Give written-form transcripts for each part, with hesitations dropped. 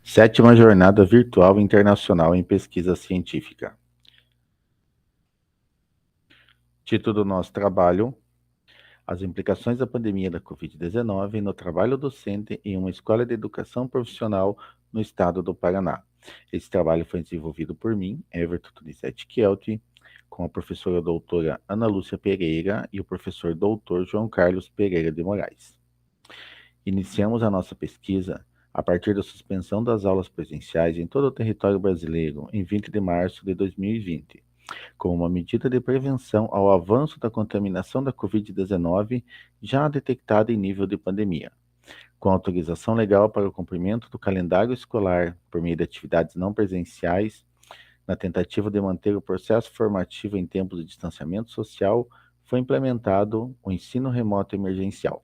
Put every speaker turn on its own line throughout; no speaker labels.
Sétima Jornada Virtual Internacional em Pesquisa Científica. Título do nosso trabalho: As implicações da pandemia da Covid-19 no trabalho docente em uma escola de educação profissional no estado do Paraná. Esse trabalho foi desenvolvido por mim, Everton Donizete Chielti, com a professora doutora Ana Lúcia Pereira e o professor doutor João Carlos Pereira de Moraes. Iniciamos a nossa pesquisa a partir da suspensão das aulas presenciais em todo o território brasileiro em 20 de março de 2020, como uma medida de prevenção ao avanço da contaminação da Covid-19 já detectada em nível de pandemia. Com autorização legal para o cumprimento do calendário escolar por meio de atividades não presenciais, na tentativa de manter o processo formativo em tempos de distanciamento social, foi implementado o ensino remoto emergencial.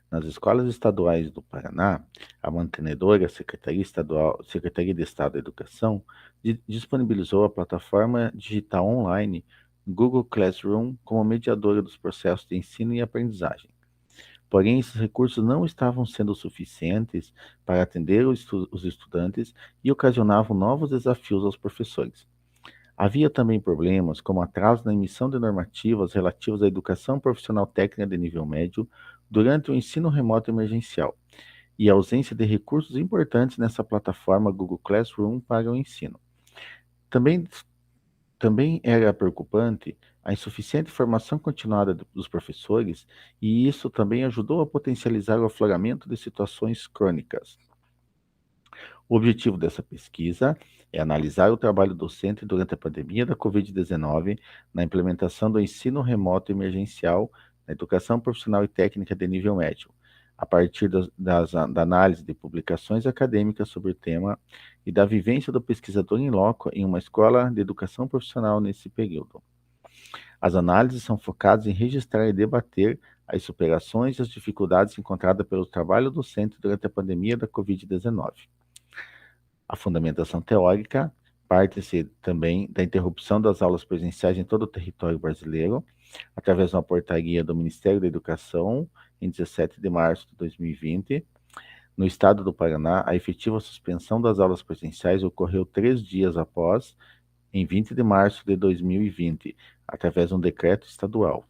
Nas escolas estaduais do Paraná, a mantenedora Secretaria de Estado da Educação disponibilizou a plataforma digital online Google Classroom como mediadora dos processos de ensino e aprendizagem. Porém, esses recursos não estavam sendo suficientes para atender os estudantes e ocasionavam novos desafios aos professores. Havia também problemas como atraso na emissão de normativas relativas à educação profissional técnica de nível médio durante o ensino remoto emergencial e a ausência de recursos importantes nessa plataforma Google Classroom para o ensino. Também era preocupante a insuficiente formação continuada dos professores, e isso também ajudou a potencializar o afloramento de situações crônicas. O objetivo dessa pesquisa é analisar o trabalho docente durante a pandemia da Covid-19 na implementação do ensino remoto emergencial na educação profissional e técnica de nível médio, a partir da análise de publicações acadêmicas sobre o tema e da vivência do pesquisador em loco em uma escola de educação profissional nesse período. As análises são focadas em registrar e debater as superações e as dificuldades encontradas pelo trabalho docente durante a pandemia da Covid-19. A fundamentação teórica parte-se também da interrupção das aulas presenciais em todo o território brasileiro, através de uma portaria do Ministério da Educação, em 17 de março de 2020. No estado do Paraná, a efetiva suspensão das aulas presenciais ocorreu 3 dias após, em 20 de março de 2020, através de um decreto estadual.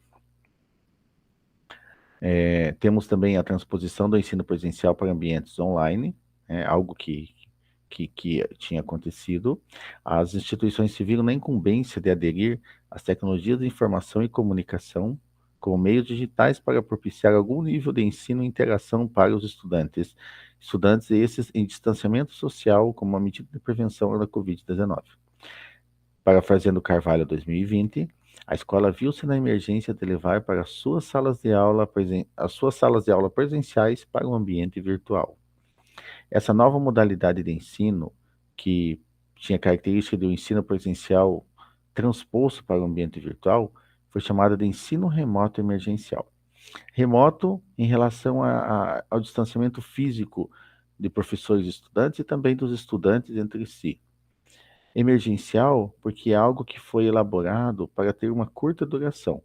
Temos também a transposição do ensino presencial para ambientes online, algo que tinha acontecido. As instituições se viram na incumbência de aderir às tecnologias de informação e comunicação como meios digitais para propiciar algum nível de ensino e interação para os estudantes esses em distanciamento social como uma medida de prevenção da Covid-19. Parafraseando Carvalho 2020, a escola viu-se na emergência de levar para as suas salas de aula presenciais para o ambiente virtual. Essa nova modalidade de ensino, que tinha característica de um ensino presencial transposto para o ambiente virtual, foi chamada de ensino remoto emergencial. Remoto em relação ao distanciamento físico de professores e estudantes e também dos estudantes entre si. Emergencial, porque é algo que foi elaborado para ter uma curta duração.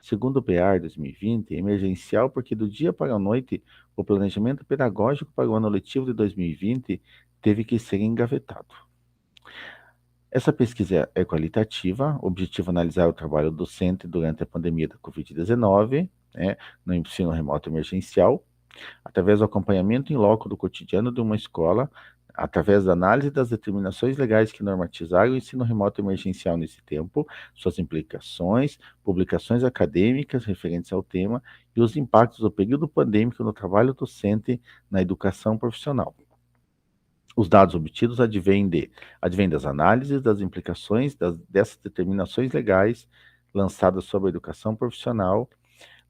Segundo o PEAR 2020, emergencial porque do dia para a noite o planejamento pedagógico para o ano letivo de 2020 teve que ser engavetado. Essa pesquisa é qualitativa, objetivo analisar o trabalho docente durante a pandemia da Covid-19, no ensino remoto emergencial, através do acompanhamento em loco do cotidiano de uma escola, através da análise das determinações legais que normatizaram o ensino remoto emergencial nesse tempo, suas implicações, publicações acadêmicas referentes ao tema e os impactos do período pandêmico no trabalho docente na educação profissional. Os dados obtidos advêm das análises das implicações dessas determinações legais lançadas sobre a educação profissional,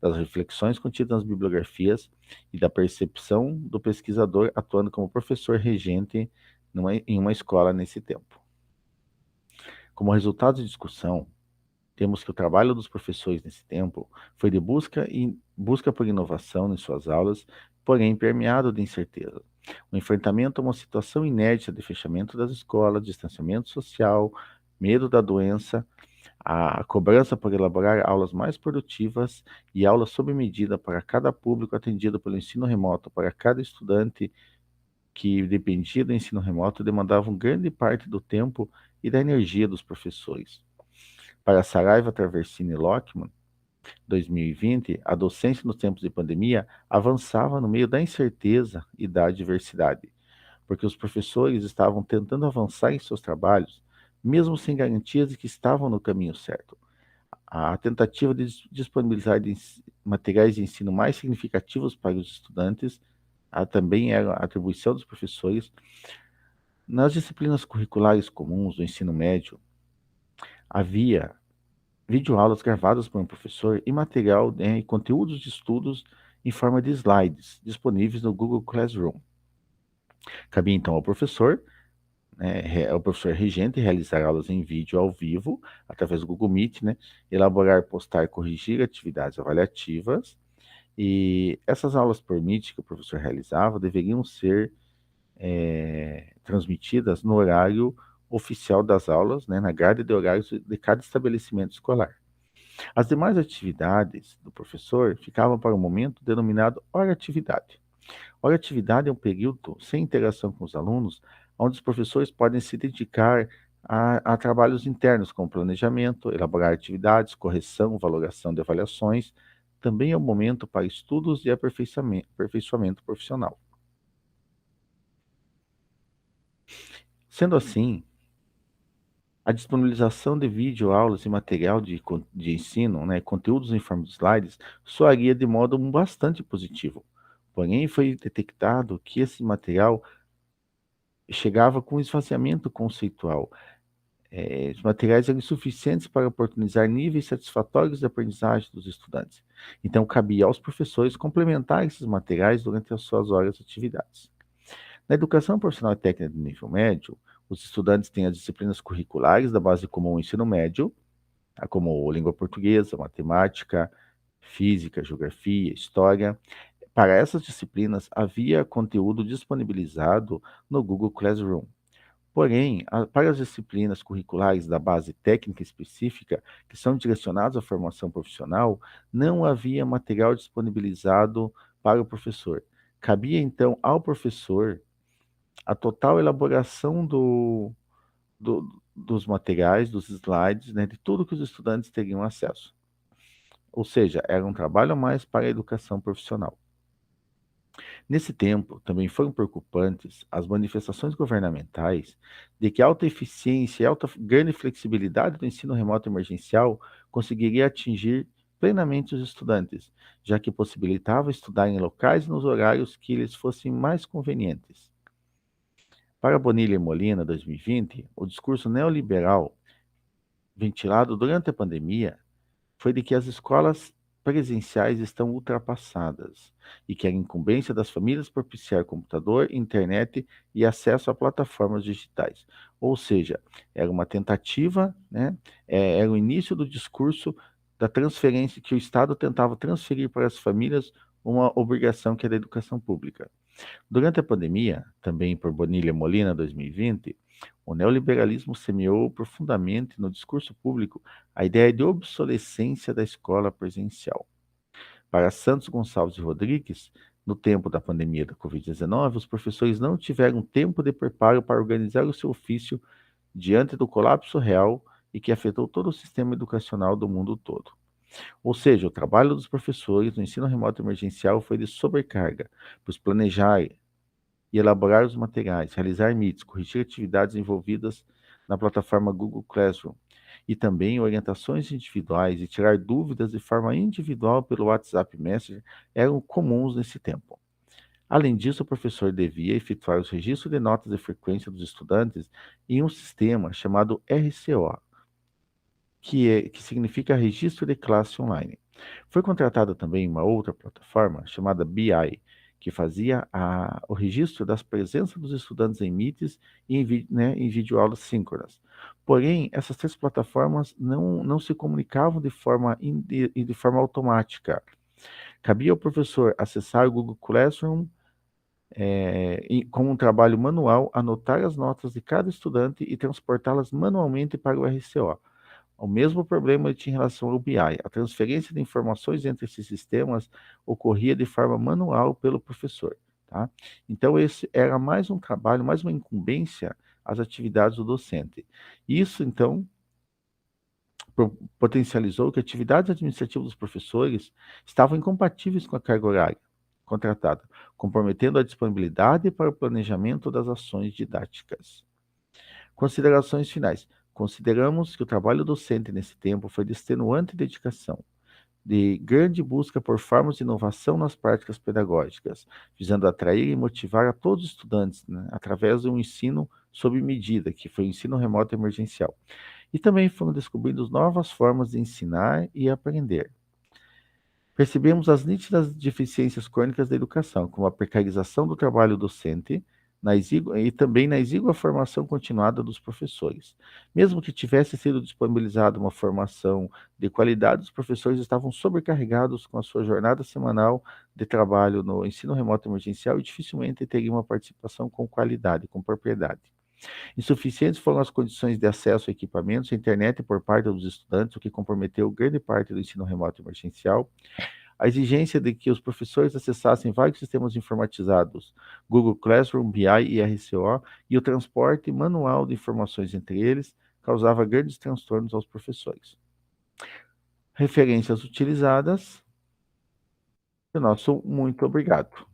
das reflexões contidas nas bibliografias e da percepção do pesquisador atuando como professor regente em uma escola nesse tempo. Como resultado de discussão, temos que o trabalho dos professores nesse tempo foi de busca por inovação em suas aulas, porém permeado de incerteza. O enfrentamento a uma situação inédita de fechamento das escolas, distanciamento social, medo da doença, a cobrança por elaborar aulas mais produtivas e aulas sob medida para cada público atendido pelo ensino remoto, para cada estudante que dependia do ensino remoto demandavam grande parte do tempo e da energia dos professores. Para Saraiva, Traversino e Lockman, 2020, a docência nos tempos de pandemia avançava no meio da incerteza e da adversidade, porque os professores estavam tentando avançar em seus trabalhos, mesmo sem garantias de que estavam no caminho certo. A tentativa de disponibilizar materiais de ensino mais significativos para os estudantes também era a atribuição dos professores. Nas disciplinas curriculares comuns do ensino médio, havia videoaulas gravadas por um professor e material, né, e conteúdos de estudos em forma de slides, disponíveis no Google Classroom. Cabia então ao professor, né, ao professor regente, realizar aulas em vídeo ao vivo, através do Google Meet, né, elaborar, postar, corrigir atividades avaliativas, e essas aulas por Meet que o professor realizava deveriam ser transmitidas no horário oficial das aulas, né, na grade de horários de cada estabelecimento escolar. As demais atividades do professor ficavam para o momento denominado hora-atividade. Hora-atividade é um período sem interação com os alunos, onde os professores podem se dedicar a trabalhos internos, como planejamento, elaborar atividades, correção, valoração de avaliações. Também é um momento para estudos e aperfeiçoamento profissional. Sendo assim, a disponibilização de videoaulas e material de ensino, né, conteúdos em forma de slides, soaria de modo bastante positivo. Porém, foi detectado que esse material chegava com esvaziamento conceitual. Os materiais eram insuficientes para oportunizar níveis satisfatórios de aprendizagem dos estudantes. Então, cabia aos professores complementar esses materiais durante as suas horas de atividades. Na educação profissional e técnica de nível médio, os estudantes têm as disciplinas curriculares da base comum ao ensino médio, como língua portuguesa, matemática, física, geografia, história. Para essas disciplinas, havia conteúdo disponibilizado no Google Classroom. Porém, para as disciplinas curriculares da base técnica específica, que são direcionadas à formação profissional, não havia material disponibilizado para o professor. Cabia, então, ao professor a total elaboração dos materiais, dos slides, né, de tudo que os estudantes teriam acesso. Ou seja, era um trabalho a mais para a educação profissional. Nesse tempo, também foram preocupantes as manifestações governamentais de que a alta eficiência e alta grande flexibilidade do ensino remoto emergencial conseguiria atingir plenamente os estudantes, já que possibilitava estudar em locais e nos horários que lhes fossem mais convenientes. Para Bonilla e Molina, 2020, o discurso neoliberal ventilado durante a pandemia foi de que as escolas presenciais estão ultrapassadas e que a incumbência das famílias propiciar computador, internet e acesso a plataformas digitais. Ou seja, era uma tentativa, né, era o início do discurso da transferência que o Estado tentava transferir para as famílias uma obrigação que é da educação pública. Durante a pandemia, também por Bonilla Molina, 2020, o neoliberalismo semeou profundamente no discurso público a ideia de obsolescência da escola presencial. Para Santos Gonçalves e Rodrigues, no tempo da pandemia da Covid-19, os professores não tiveram tempo de preparo para organizar o seu ofício diante do colapso real e que afetou todo o sistema educacional do mundo todo. Ou seja, o trabalho dos professores no ensino remoto emergencial foi de sobrecarga, pois planejar e elaborar os materiais, realizar meets, corrigir atividades envolvidas na plataforma Google Classroom e também orientações individuais e tirar dúvidas de forma individual pelo WhatsApp Messenger eram comuns nesse tempo. Além disso, o professor devia efetuar os registros de notas de frequência dos estudantes em um sistema chamado RCO, que significa Registro de Classe Online. Foi contratada também uma outra plataforma chamada BI, que fazia o registro das presenças dos estudantes em Meets e em videoaulas síncronas. Porém, essas três plataformas não se comunicavam de forma automática. Cabia ao professor acessar o Google Classroom como um trabalho manual, anotar as notas de cada estudante e transportá-las manualmente para o RCO. O mesmo problema ele tinha em relação ao BI. A transferência de informações entre esses sistemas ocorria de forma manual pelo professor. tá? Então esse era mais um trabalho, mais uma incumbência às atividades do docente. Isso, então, potencializou que atividades administrativas dos professores estavam incompatíveis com a carga horária contratada, comprometendo a disponibilidade para o planejamento das ações didáticas. Considerações finais. Consideramos que o trabalho docente nesse tempo foi de extenuante dedicação, de grande busca por formas de inovação nas práticas pedagógicas, visando atrair e motivar a todos os estudantes, né, através de um ensino sob medida, que foi o ensino remoto emergencial. E também foram descobrindo novas formas de ensinar e aprender. Percebemos as nítidas deficiências crônicas da educação, como a precarização do trabalho docente e também na exígua formação continuada dos professores. Mesmo que tivesse sido disponibilizada uma formação de qualidade, os professores estavam sobrecarregados com a sua jornada semanal de trabalho no ensino remoto emergencial e dificilmente teriam uma participação com qualidade, com propriedade. Insuficientes foram as condições de acesso a equipamentos e internet por parte dos estudantes, o que comprometeu grande parte do ensino remoto emergencial. A exigência de que os professores acessassem vários sistemas informatizados, Google Classroom, BI e RCO, e o transporte manual de informações entre eles, causava grandes transtornos aos professores. Referências utilizadas. O nosso muito obrigado.